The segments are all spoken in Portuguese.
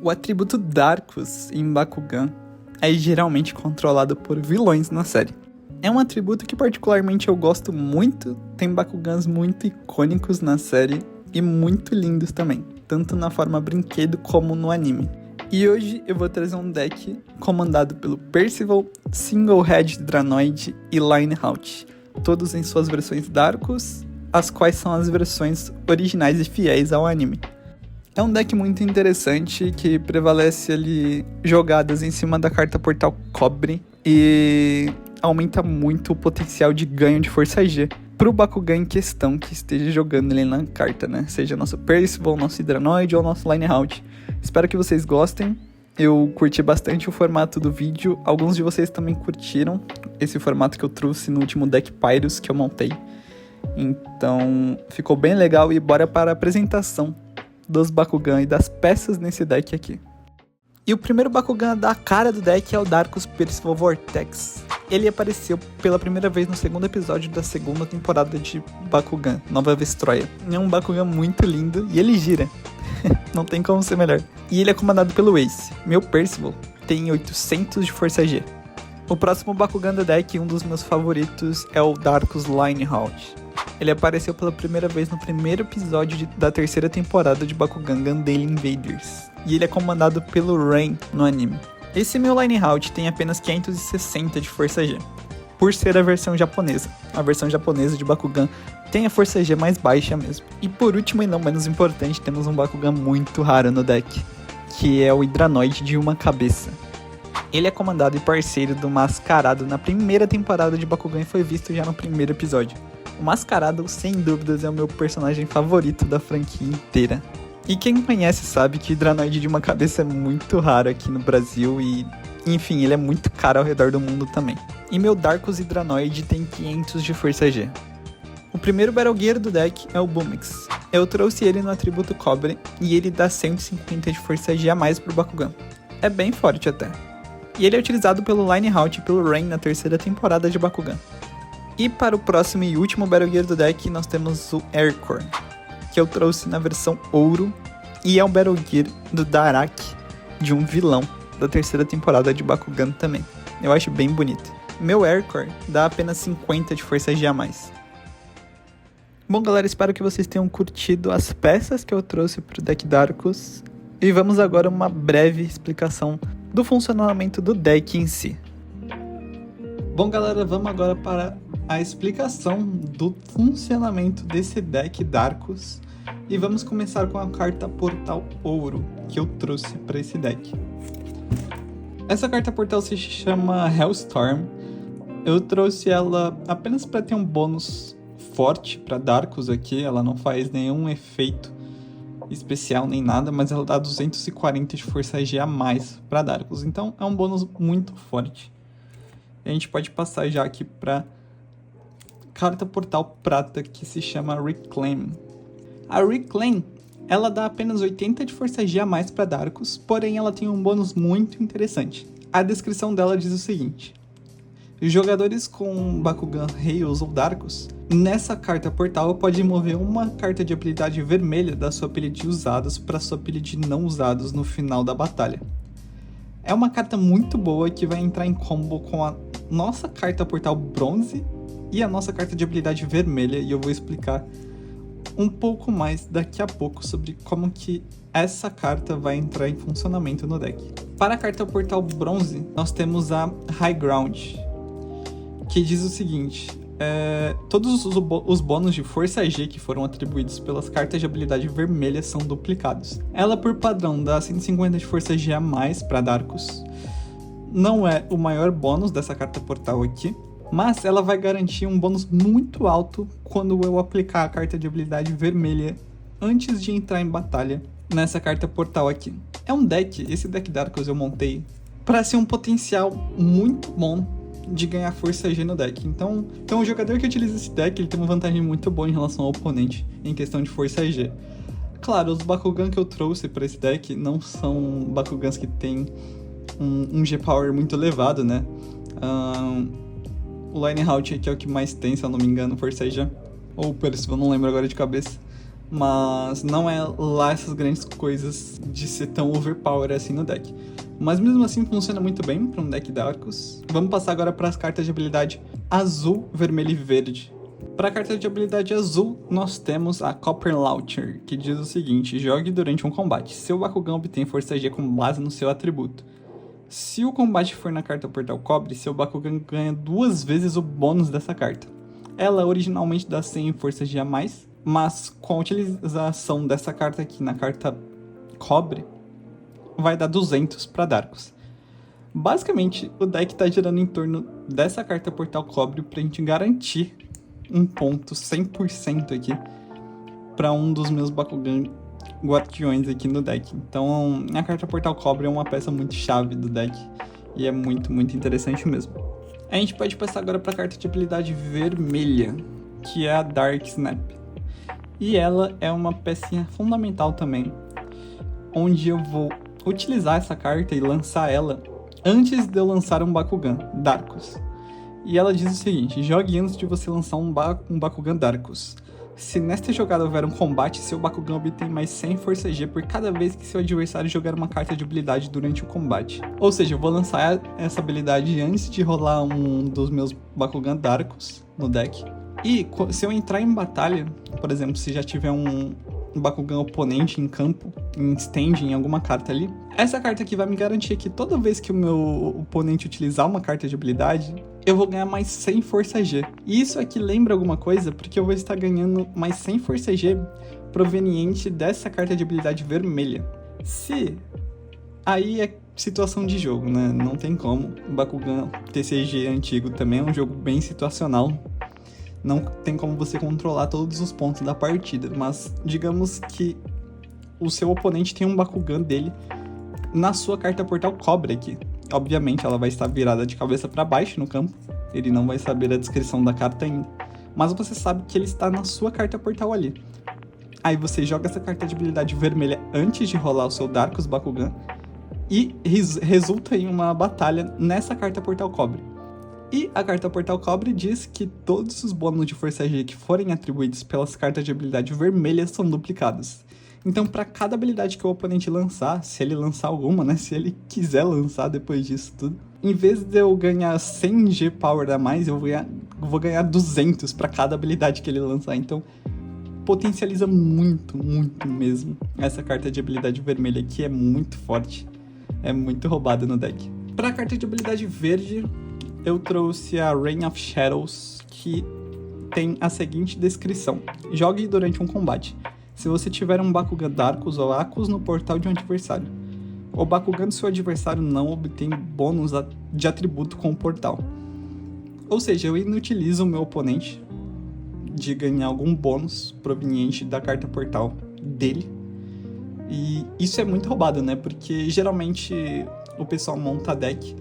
O atributo Darkus em Bakugan é geralmente controlado por vilões na série. É um atributo que particularmente eu gosto muito, tem Bakugans muito icônicos na série e muito lindos também, tanto na forma brinquedo como no anime. E hoje eu vou trazer um deck comandado pelo Percival, Single-Head Dranoid e Lineout, todos em suas versões Darkus, as quais são as versões originais e fiéis ao anime. É um deck muito interessante que prevalece ali jogadas em cima da carta Portal Cobre e aumenta muito o potencial de ganho de força G pro Bakugan em questão que esteja jogando ali na carta, né? Seja nosso Percival, nosso Hydranoid ou nosso Lineout. Espero que vocês gostem. Eu curti bastante o formato do vídeo. Alguns de vocês também curtiram esse formato que eu trouxe no último deck Pyrus que eu montei. Então ficou bem legal e bora para a apresentação dos Bakugan e das peças nesse deck aqui. E o primeiro Bakugan da cara do deck é o Darkus Percival Vortex. Ele apareceu pela primeira vez no segundo episódio da segunda temporada de Bakugan, Nova Vestroia. É um Bakugan muito lindo e ele gira. Não tem como ser melhor. E ele é comandado pelo Ace. Meu Percival tem 800 de força G. O próximo Bakugan do deck, um dos meus favoritos, é o Darkus Lineout. Ele apareceu pela primeira vez no primeiro episódio da terceira temporada de Bakugan Gundale Invaders. E ele é comandado pelo Rain no anime. Esse meu Lineout tem apenas 560 de força G, por ser a versão japonesa. A versão japonesa de Bakugan tem a força G mais baixa mesmo. E por último e não menos importante, temos um Bakugan muito raro no deck, que é o Hydranoid de uma cabeça. Ele é comandado e parceiro do Mascarado na primeira temporada de Bakugan e foi visto já no primeiro episódio. O Mascarado, sem dúvidas, é o meu personagem favorito da franquia inteira. E quem conhece sabe que Hydranoid de uma cabeça é muito raro aqui no Brasil e, enfim, ele é muito caro ao redor do mundo também. E meu Darkus Hydranoid tem 500 de força G. O primeiro Battle Gear do deck é o Boomix. Eu trouxe ele no atributo Cobre e ele dá 150 de força G a mais pro Bakugan. É bem forte até. E ele é utilizado pelo Lineout e pelo Rain na terceira temporada de Bakugan. E para o próximo e último Battle Gear do deck nós temos o Aircore, que eu trouxe na versão ouro, e é um Battle Gear do Darak, de um vilão da terceira temporada de Bakugan também. Eu acho bem bonito. Meu Aircore dá apenas 50 de força G a mais. Bom galera, espero que vocês tenham curtido as peças que eu trouxe para o deck Darkus, e vamos agora a uma breve explicação do funcionamento do deck em si. Bom galera, vamos agora para a explicação do funcionamento desse deck Darkus e vamos começar com a carta Portal Ouro que eu trouxe para esse deck. Essa carta Portal se chama Hellstorm. Eu trouxe ela apenas para ter um bônus forte para Darkus aqui, ela não faz nenhum efeito especial nem nada, mas ela dá 240 de força G a mais para Darkus, então é um bônus muito forte. A gente pode passar já aqui para carta Portal Prata, que se chama Reclaim. A Reclaim, ela dá apenas 80 de força G a mais para Darkus, porém ela tem um bônus muito interessante. A descrição dela diz o seguinte: jogadores com Bakugan Heils ou Darkus, nessa carta Portal pode mover uma carta de habilidade vermelha da sua pilha de usados para sua pilha de não usados no final da batalha. É uma carta muito boa que vai entrar em combo com a nossa carta Portal Bronze e a nossa carta de habilidade vermelha, e eu vou explicar um pouco mais daqui a pouco sobre como que essa carta vai entrar em funcionamento no deck. Para a carta Portal Bronze, nós temos a High Ground, que diz o seguinte: todos os bônus de força G que foram atribuídos pelas cartas de habilidade vermelha são duplicados. Ela, por padrão, dá 150 de força G a mais para Darkus. Não é o maior bônus dessa carta Portal aqui, mas ela vai garantir um bônus muito alto quando eu aplicar a carta de habilidade vermelha antes de entrar em batalha nessa carta Portal aqui. É um deck, esse deck Darkus eu montei para ser um potencial muito bom de ganhar força G no deck. Então o jogador que utiliza esse deck, ele tem uma vantagem muito boa em relação ao oponente em questão de força G. Claro, os Bakugan que eu trouxe para esse deck não são Bakugans que tem um G-Power muito elevado, né? O Lineout aqui é o que mais tem, se eu não me engano, força G. Ou Percival, não lembro agora de cabeça. mas não é lá essas grandes coisas de ser tão overpower assim no deck. Mas mesmo assim funciona muito bem para um deck Darkus. Vamos passar agora para as cartas de habilidade azul, vermelho e verde. Para a carta de habilidade azul, nós temos a Copper Launcher, que diz o seguinte: jogue durante um combate. Seu Bakugan obtém força G com base no seu atributo. Se o combate for na carta Portal Cobre, seu Bakugan ganha 2 vezes o bônus dessa carta. Ela originalmente dá 100 em força G a mais, mas com a utilização dessa carta aqui na carta Cobre, vai dar 200 para Darkus. Basicamente, o deck está girando em torno dessa carta Portal Cobre para a gente garantir um ponto 100% aqui para um dos meus Bakugan Guardiões aqui no deck. Então, a carta Portal Cobre é uma peça muito chave do deck e é muito, muito interessante mesmo. A gente pode passar agora para a carta de habilidade vermelha, que é a Dark Snap. E ela é uma pecinha fundamental também, onde eu vou utilizar essa carta e lançar ela antes de eu lançar um Bakugan Darkus. E ela diz o seguinte: jogue antes de você lançar um Bakugan Darkus. Se nesta jogada houver um combate, seu Bakugan obtém mais 100 força G por cada vez que seu adversário jogar uma carta de habilidade durante o combate. Ou seja, eu vou lançar essa habilidade antes de rolar um dos meus Bakugan Darkus no deck. E se eu entrar em batalha, por exemplo, se já tiver um Bakugan oponente em campo, em stand, em alguma carta ali, essa carta aqui vai me garantir que toda vez que o meu oponente utilizar uma carta de habilidade, eu vou ganhar mais 100 força G. E isso aqui lembra alguma coisa, porque eu vou estar ganhando mais 100 força G proveniente dessa carta de habilidade vermelha. Se... aí é situação de jogo, né? Não tem como. O Bakugan TCG antigo também é um jogo bem situacional. Não tem como você controlar todos os pontos da partida, mas digamos que o seu oponente tem um Bakugan dele na sua carta Portal Cobre aqui. Obviamente ela vai estar virada de cabeça para baixo no campo, ele não vai saber a descrição da carta ainda, mas você sabe que ele está na sua carta Portal ali. Aí você joga essa carta de habilidade vermelha antes de rolar o seu Darkus Bakugan e resulta em uma batalha nessa carta Portal Cobre. E a carta Portal Cobre diz que todos os bônus de força G que forem atribuídos pelas cartas de habilidade vermelha são duplicados. Então, para cada habilidade que o oponente lançar, se ele lançar alguma, né? Se ele quiser lançar depois disso tudo, em vez de eu ganhar 100 G Power a mais, eu vou ganhar 200 para cada habilidade que ele lançar. Então, potencializa muito, muito mesmo essa carta de habilidade vermelha aqui, é muito forte. É muito roubada no deck. Para a carta de habilidade verde, eu trouxe a Reign of Shadows, que tem a seguinte descrição: jogue durante um combate. Se você tiver um Bakugan Darkus ou Akus no portal de um adversário, o Bakugan do seu adversário não obtém bônus de atributo com o portal. Ou seja, eu inutilizo o meu oponente de ganhar algum bônus proveniente da carta portal dele. E isso é muito roubado, né? Porque geralmente o pessoal monta deck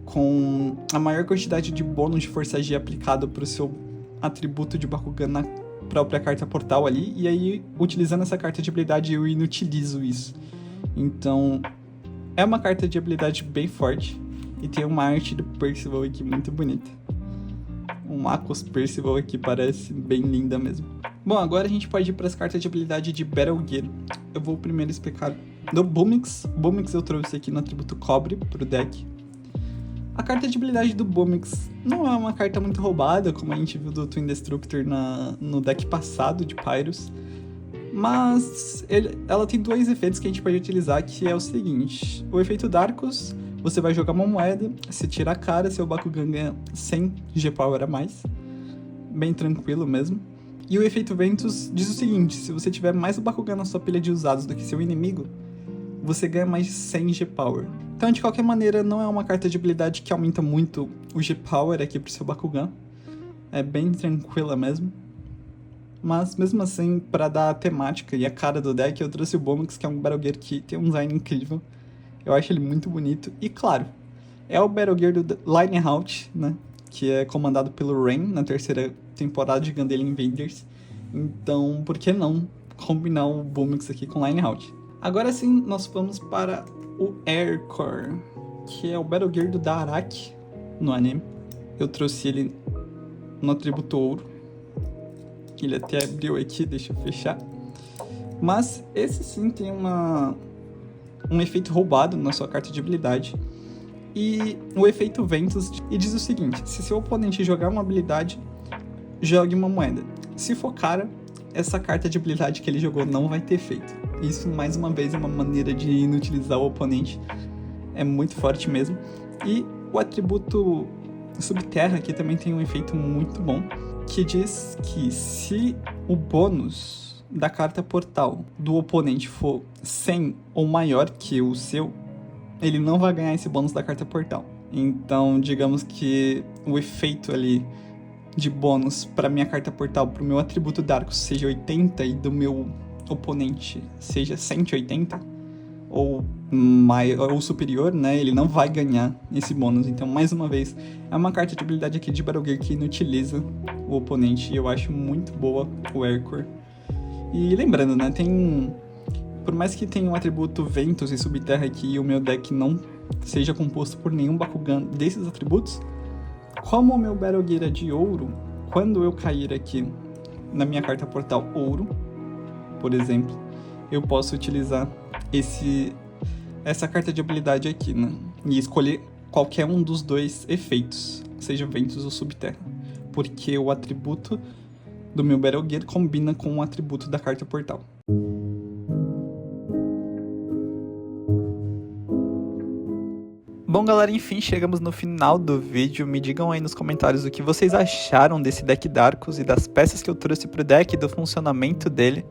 com a maior quantidade de bônus de força G aplicado para o seu atributo de Bakugan na própria carta portal ali, e aí, utilizando essa carta de habilidade, eu inutilizo isso. Então, é uma carta de habilidade bem forte, e tem uma arte do Percival aqui muito bonita. Um Akus Percival aqui parece bem linda mesmo. Bom, agora a gente pode ir para as cartas de habilidade de Battle Gear. Eu vou primeiro explicar do Boomix. Boomix eu trouxe aqui no atributo Cobre pro deck. A carta de habilidade do Boomix não é uma carta muito roubada, como a gente viu do Twin Destructor no deck passado de Pyrus, mas ela tem 2 efeitos que a gente pode utilizar, que é o seguinte: o efeito Darkus, você vai jogar uma moeda, se tira a cara, seu Bakugan ganha 100 G-Power a mais, bem tranquilo mesmo. E o efeito Ventus diz o seguinte: se você tiver mais Bakugan na sua pilha de usados do que seu inimigo, você ganha mais 100 G-Power. Então, de qualquer maneira, não é uma carta de habilidade que aumenta muito o G-Power aqui pro seu Bakugan. É bem tranquila mesmo. Mas, mesmo assim, para dar a temática e a cara do deck, eu trouxe o Boomix, que é um Battle Gear que tem um design incrível. Eu acho ele muito bonito. E, claro, é o Battle Gear do Lineout, né? Que é comandado pelo Rain na 3ª temporada de Gundam Invaders. Então, por que não combinar o Boomix aqui com Lineout? Agora sim, nós vamos para o Aircore, que é o Battle Gear do Daraki no anime. Eu trouxe ele no atributo ouro. Ele até abriu aqui, deixa eu fechar. Mas esse sim tem um efeito roubado na sua carta de habilidade. E o efeito Ventus diz o seguinte: se seu oponente jogar uma habilidade, jogue uma moeda. Se for cara, essa carta de habilidade que ele jogou não vai ter efeito. Isso, mais uma vez, é uma maneira de inutilizar o oponente. É muito forte mesmo. E o atributo Subterra aqui também tem um efeito muito bom, que diz que se o bônus da carta Portal do oponente for 100 ou maior que o seu, ele não vai ganhar esse bônus da carta Portal. Então, digamos que o efeito ali de bônus para minha carta Portal, para o meu atributo Darkus, seja 80 e do meu oponente seja 180 ou maior ou superior, né? Ele não vai ganhar esse bônus. Então, mais uma vez, é uma carta de habilidade aqui de Battle Gear que inutiliza o oponente. E eu acho muito boa o Aircore. E lembrando, né? Por mais que tenha um atributo Ventus e Subterra aqui e o meu deck não seja composto por nenhum Bakugan desses atributos, como o meu Battle Gear é de ouro, quando eu cair aqui na minha carta Portal Ouro, por exemplo, eu posso utilizar essa carta de habilidade aqui, né? E escolher qualquer um dos dois efeitos, seja Ventus ou Subterra, porque o atributo do meu Battle Gear combina com o atributo da carta Portal. Bom, galera, enfim, chegamos no final do vídeo. Me digam aí nos comentários o que vocês acharam desse deck Darkus e das peças que eu trouxe pro deck e do funcionamento dele.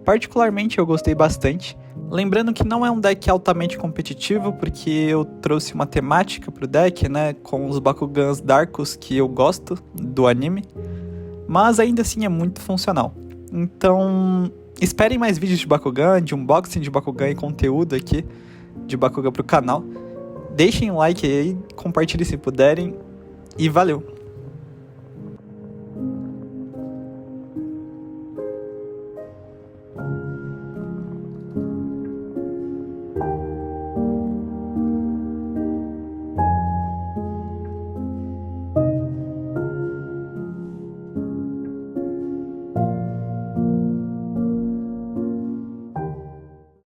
Particularmente eu gostei bastante. Lembrando que não é um deck altamente competitivo, porque eu trouxe uma temática pro deck, né, com os Bakugans Darkus que eu gosto do anime. Mas ainda assim é muito funcional. Então, esperem mais vídeos de Bakugan, de unboxing de Bakugan e conteúdo aqui de Bakugan pro canal. Deixem um like aí, compartilhem se puderem e valeu!